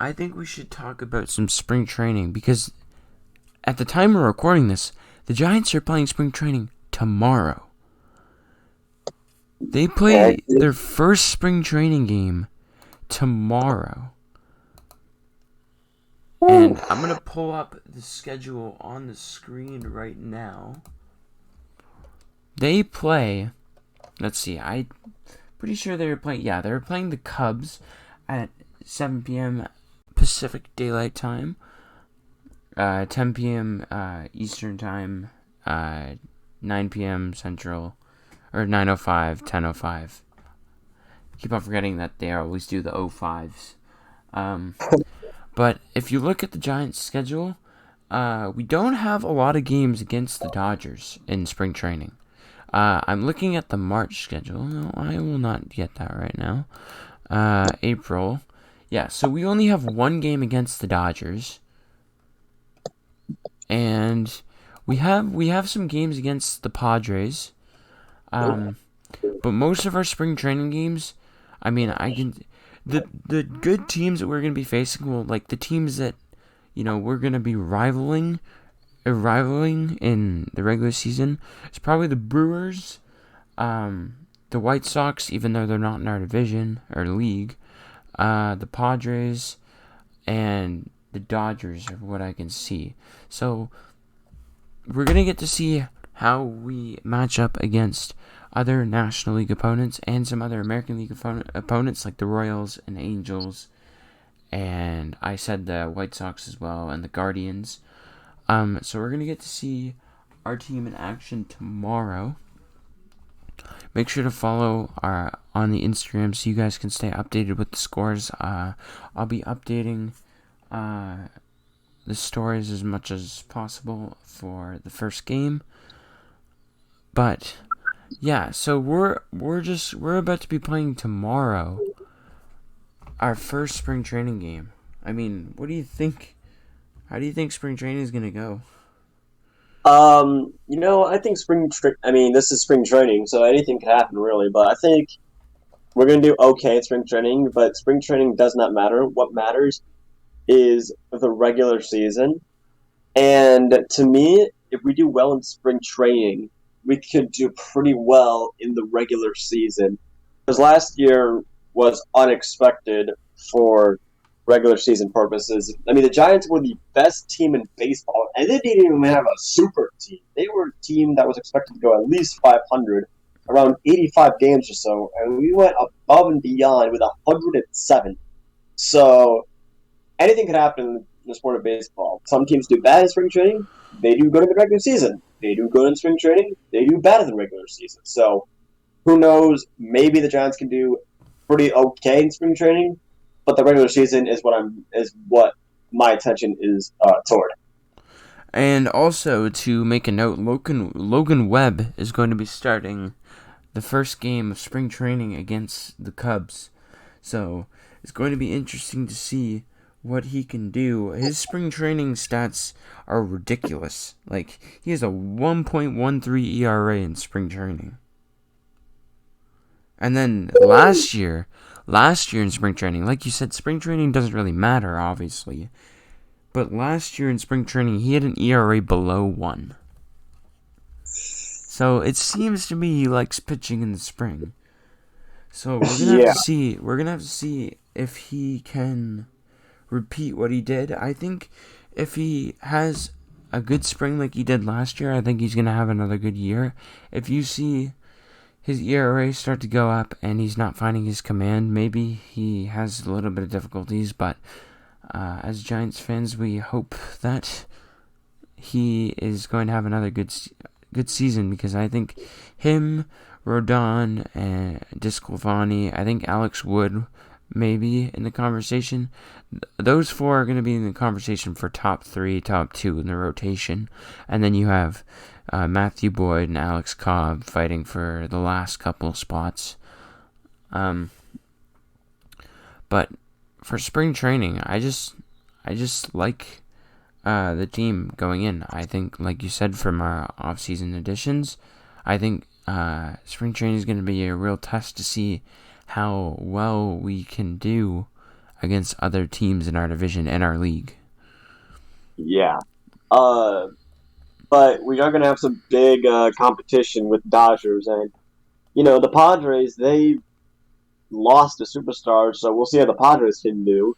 I think we should talk about some spring training because at the time we're recording this, the Giants are playing spring training tomorrow. They And play their first spring training game tomorrow. And I'm going to pull up the schedule on the screen right now. They play, let's see, I'm pretty sure they were playing the Cubs at 7 p.m. Pacific Daylight Time, 10 p.m. Eastern Time, 9 p.m. Central, or 9:05, 10:05. Keep on forgetting that they always do the 05s. But if you look at the Giants' schedule, we don't have a lot of games against the Dodgers in spring training. I'm looking at the March schedule. No, I will not get that right now. April. Yeah, so we only have one game against the Dodgers. And we have some games against the Padres. But most of our spring training games, I mean, the good teams that we're going to be facing will, like, the teams that, we're going to be rivaling in the regular season. It's probably the Brewers, the White Sox, even though they're not in our division or league, the Padres, and the Dodgers are what I can see. So we're going to get to see how we match up against other National League opponents and some other American League opponents like the Royals and Angels, and I said the White Sox as well, and the Guardians. So we're going to get to see our team in action tomorrow. Make sure to follow on the Instagram so you guys can stay updated with the scores. I'll be updating the stories as much as possible for the first game. But yeah, so we're about to be playing tomorrow our first spring training game. I mean, what do you think? How do you think spring training is gonna go? I think this is spring training, so anything can happen really. But I think we're gonna do okay at spring training. But spring training does not matter. What matters is the regular season. And to me, if we do well in spring training, we could do pretty well in the regular season. Because last year was unexpected for regular season purposes. I mean, the Giants were the best team in baseball, and they didn't even have a super team. They were a team that was expected to go at least 500, around 85 games or so, and we went above and beyond with 107. So anything could happen in the sport of baseball. Some teams do bad in spring training. They do good in the regular season. They do good in spring training. They do bad in the regular season. So who knows? Maybe the Giants can do pretty okay in spring training, but the regular season is what my attention is toward. And also to make a note, Logan Webb is going to be starting the first game of spring training against the Cubs. So it's going to be interesting to see what he can do. His spring training stats are ridiculous. Like, he has a 1.13 ERA in spring training. And then last year in spring training, like you said, spring training doesn't really matter, obviously. But last year in spring training, he had an ERA below 1. So it seems to me he likes pitching in the spring. So we're gonna have Yeah. to see. We're gonna have to see if he can repeat what he did. I think if he has a good spring like he did last year, I think he's gonna have another good year. If you see his ERA start to go up and he's not finding his command, maybe he has a little bit of difficulties. But as Giants fans, we hope that he is going to have another good season, because I think him, Rodon, and Disclafani, I think Alex Wood maybe in the conversation. Those four are going to be in the conversation for top 3, top 2 in the rotation. And then you have Matthew Boyd and Alex Cobb fighting for the last couple spots. But for spring training, I just like the team going in. I think, like you said, from our off-season additions, I think spring training is going to be a real test to see how well we can do against other teams in our division and our league. Yeah. But we are going to have some big competition with Dodgers. And, the Padres, they lost a superstar, so we'll see how the Padres can do.